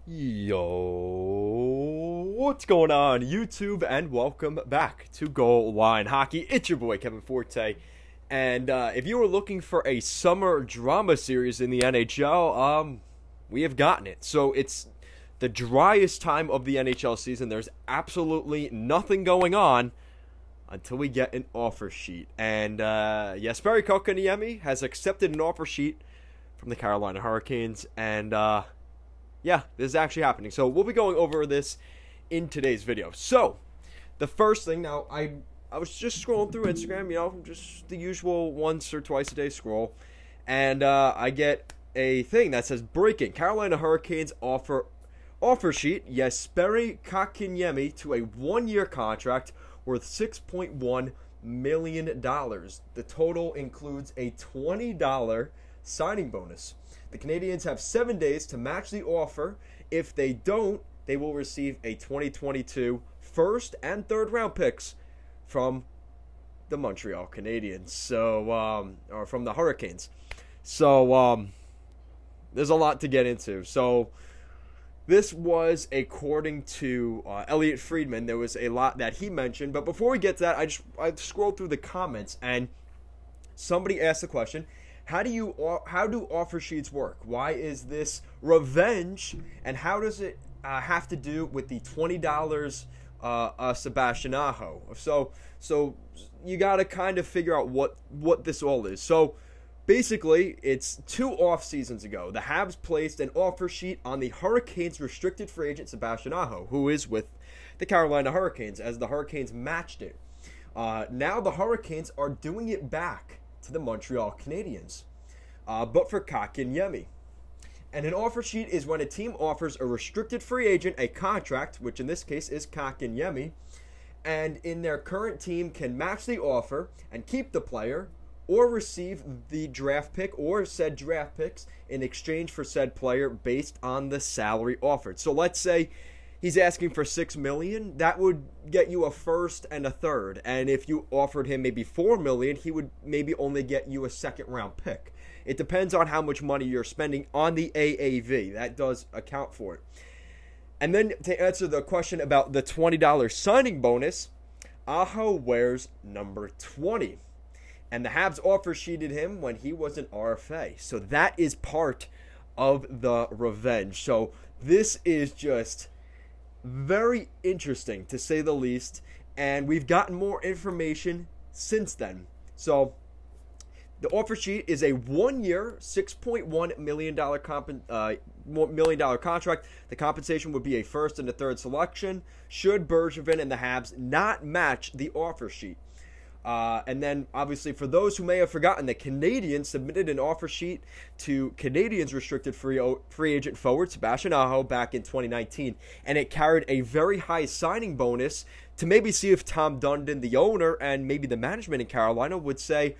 Yo, what's going on, YouTube, and welcome back to Goal Line Hockey. It's your boy Kevin Forte, and if you were looking for a summer drama series in the NHL, we have gotten it. So it's the driest time of the NHL season. There's absolutely nothing going on until we get an offer sheet, and Jesperi Kotkaniemi has accepted an offer sheet from the Carolina Hurricanes, and yeah, this is actually happening. So we'll be going over this in today's video. So the first thing, now I was just scrolling through Instagram, just the usual once or twice a day scroll, and I get a thing that says breaking: Carolina Hurricanes offer sheet Jesperi Kotkaniemi to a 1-year contract worth $6.1 million. The total includes a $20 signing bonus. The Canadiens have 7 days to match the offer. If they don't, they will receive a 2022 first and third round picks from the Montreal Canadiens. So, or from the Hurricanes. So, there's a lot to get into. So, this was according to Elliotte Friedman. There was a lot that he mentioned. But before we get to that, I scrolled through the comments, and somebody asked the question: How do offer sheets work? Why is this revenge? And how does it have to do with the $20 Sebastian Aho? So you got to kind of figure out what this all is. So basically, it's 2 off seasons ago, the Habs placed an offer sheet on the Hurricanes restricted free agent Sebastian Aho, who is with the Carolina Hurricanes, as the Hurricanes matched it. Now the Hurricanes are doing it back to the Montreal Canadiens, but for Kotkaniemi. And an offer sheet is when a team offers a restricted free agent a contract, which in this case is Kotkaniemi, and in their current team can match the offer and keep the player, or receive the draft pick or said draft picks in exchange for said player based on the salary offered. So let's say he's asking for $6 million. That would get you a first and a third. And if you offered him maybe $4 million, he would maybe only get you a second round pick. It depends on how much money you're spending on the AAV. That does account for it. And then to answer the question about the $20 signing bonus, Aho wears number 20. And the Habs offer sheeted him when he was an RFA. So that is part of the revenge. So this is just very interesting, to say the least, and we've gotten more information since then. So the offer sheet is a 1-year, $6.1 million contract. The compensation would be a first and a third selection should Bergevin and the Habs not match the offer sheet. And then, obviously, for those who may have forgotten, the Canadiens submitted an offer sheet to Canadiens restricted free agent forward Sebastian Aho back in 2019, and it carried a very high signing bonus to maybe see if Tom Dundon, the owner, and maybe the management in Carolina would say,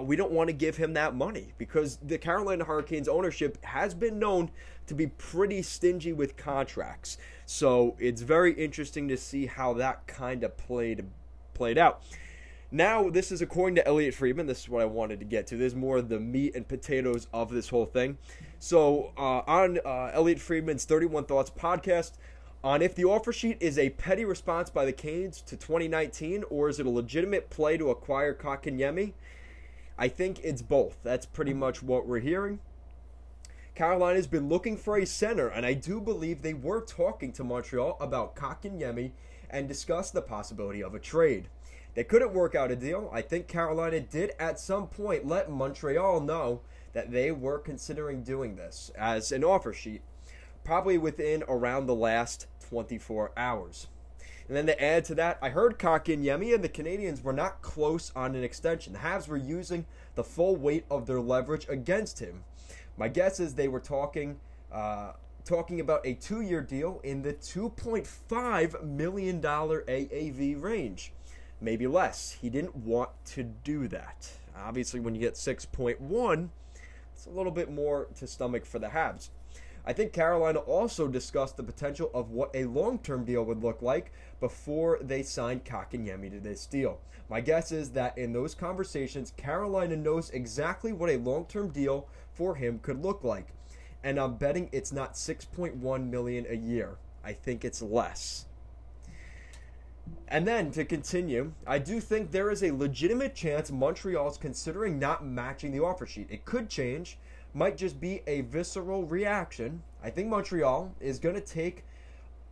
we don't want to give him that money, because the Carolina Hurricanes ownership has been known to be pretty stingy with contracts. So it's very interesting to see how that kind of played out. Now, this is according to Elliotte Friedman. This is what I wanted to get to. There's more of the meat and potatoes of this whole thing. So, on Elliotte Friedman's 31 Thoughts podcast, on if the offer sheet is a petty response by the Canes to 2019, or is it a legitimate play to acquire Kotkaniemi, I think it's both. That's pretty much what we're hearing. Carolina's been looking for a center, and I do believe they were talking to Montreal about Kotkaniemi and discussed the possibility of a trade. They couldn't work out a deal. I think Carolina did at some point let Montreal know that they were considering doing this as an offer sheet, probably within around the last 24 hours. And then to add to that, I heard Kotkaniemi and the Canadiens were not close on an extension. The Habs were using the full weight of their leverage against him. My guess is they were talking about a 2-year deal in the $2.5 million AAV range. Maybe less. He didn't want to do that. Obviously, when you get 6.1, it's a little bit more to stomach for the Habs. I think Carolina also discussed the potential of what a long-term deal would look like before they signed Kotkaniemi to this deal. My guess is that in those conversations, Carolina knows exactly what a long-term deal for him could look like. and I'm betting it's not $6.1 million a year. I think it's less. And then, to continue, I do think there is a legitimate chance Montreal's considering not matching the offer sheet. It could change, might just be a visceral reaction. I think Montreal is going to take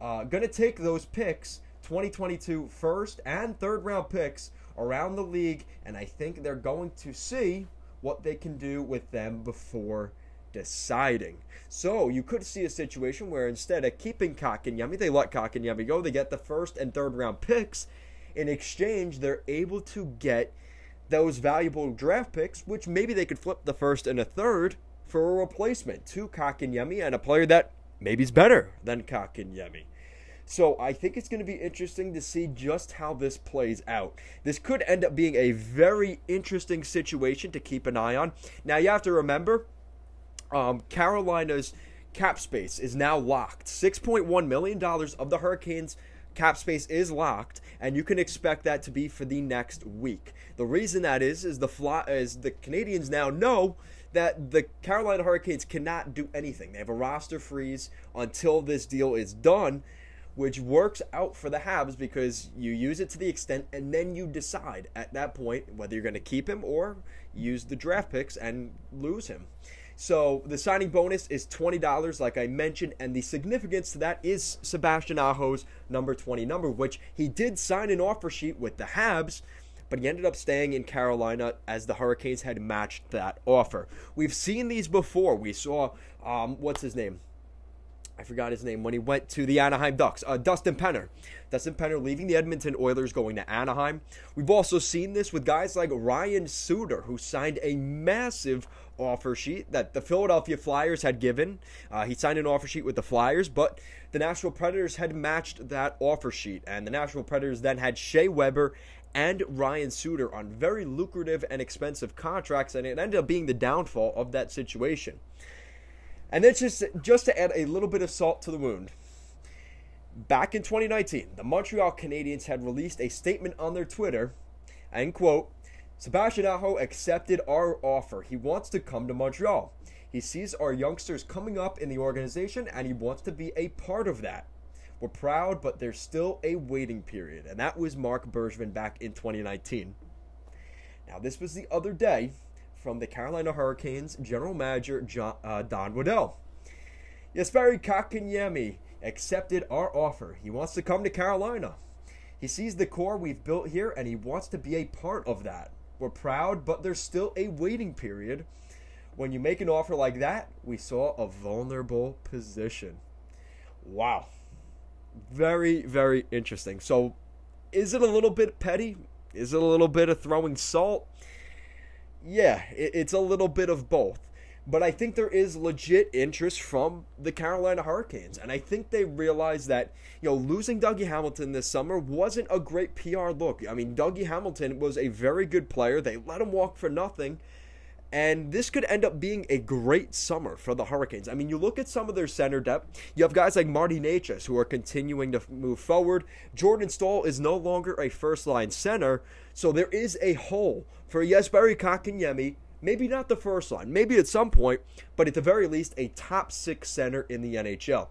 those picks, 2022 first and third round picks around the league, and I think they're going to see what they can do with them before deciding. So you could see a situation where instead of keeping Kotkaniemi, they let Kotkaniemi go. They get the first and third round picks. In exchange, they're able to get those valuable draft picks, which maybe they could flip the first and a third for a replacement to Kotkaniemi and a player that maybe is better than Kotkaniemi. So I think it's going to be interesting to see just how this plays out. This could end up being a very interesting situation to keep an eye on. Now you have to remember, Carolina's cap space is now locked. $6.1 million of the Hurricanes' cap space is locked, and you can expect that to be for the next week. The reason that is the Canadiens now know that the Carolina Hurricanes cannot do anything. They have a roster freeze until this deal is done, which works out for the Habs because you use it to the extent and then you decide at that point whether you're going to keep him or use the draft picks and lose him. So the signing bonus is $20, like I mentioned, and the significance to that is Sebastian Aho's number 20 number, which he did sign an offer sheet with the Habs, but he ended up staying in Carolina as the Hurricanes had matched that offer. We've seen these before. We saw, what's his name? I forgot his name when he went to the Anaheim Ducks. Dustin Penner. Dustin Penner leaving the Edmonton Oilers, going to Anaheim. We've also seen this with guys like Ryan Suter, who signed a massive offer sheet that the Philadelphia Flyers had given. He signed an offer sheet with the Flyers, but the Nashville Predators had matched that offer sheet, and the Nashville Predators then had Shea Weber and Ryan Suter on very lucrative and expensive contracts, and it ended up being the downfall of that situation. And then just to add a little bit of salt to the wound, back in 2019, the Montreal Canadiens had released a statement on their Twitter, and quote, "Sebastian Aho accepted our offer. He wants to come to Montreal. He sees our youngsters coming up in the organization, and he wants to be a part of that. We're proud, but there's still a waiting period." And that was Marc Bergevin back in 2019. Now, this was the other day from the Carolina Hurricanes general manager Don Waddell. "Jesperi Kotkaniemi accepted our offer. He wants to come to Carolina. He sees the core we've built here, and he wants to be a part of that. We're proud, but there's still a waiting period. When you make an offer like that, we saw a vulnerable position." Wow. Very, very interesting. So, is it a little bit petty? Is it a little bit of throwing salt? Yeah, it's a little bit of both. But I think there is legit interest from the Carolina Hurricanes. And I think they realize that, losing Dougie Hamilton this summer wasn't a great PR look. I mean, Dougie Hamilton was a very good player. They let him walk for nothing. And this could end up being a great summer for the Hurricanes. I mean, you look at some of their center depth. You have guys like Marty Necas who are continuing to move forward. Jordan Staal is no longer a first-line center. So there is a hole for Jesperi Kotkaniemi. Maybe not the first line. Maybe at some point. But at the very least, a top 6 center in the NHL.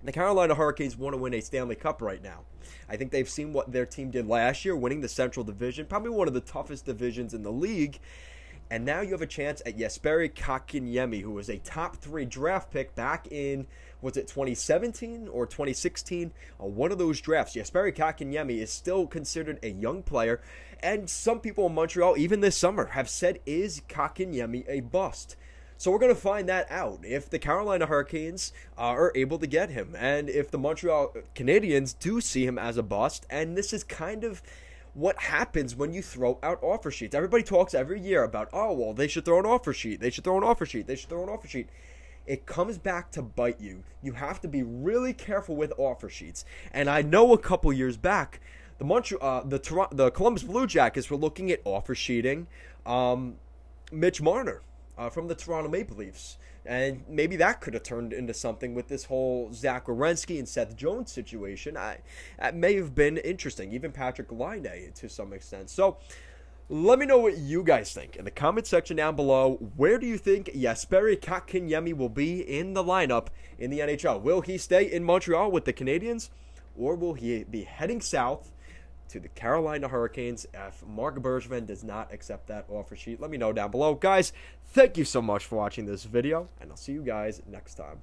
The Carolina Hurricanes want to win a Stanley Cup right now. I think they've seen what their team did last year, winning the Central Division. Probably one of the toughest divisions in the league. And now you have a chance at Jesperi Kotkaniemi, who was a top 3 draft pick back in, was it 2017 or 2016? One of those drafts. Jesperi Kotkaniemi is still considered a young player. And some people in Montreal, even this summer, have said, is Kotkaniemi a bust? So we're going to find that out if the Carolina Hurricanes are able to get him. And if the Montreal Canadiens do see him as a bust. And this is kind of what happens when you throw out offer sheets. Everybody talks every year about, oh, well, they should throw an offer sheet. They should throw an offer sheet. They should throw an offer sheet. It comes back to bite you. You have to be really careful with offer sheets. And I know a couple years back, the Columbus Blue Jackets were looking at offer sheeting Mitch Marner from the Toronto Maple Leafs. And maybe that could have turned into something with this whole Zach Werenski and Seth Jones situation. That may have been interesting. Even Patrick Laine to some extent. So Let me know what you guys think in the comment section down below. Where do you think Jesperi Kotkaniemi will be in the lineup in the NHL? Will he stay in Montreal with the Canadiens, or will he be heading south to the Carolina Hurricanes if Marc Bergevin does not accept that offer sheet? Let me know down below. Guys, thank you so much for watching this video, and I'll see you guys next time.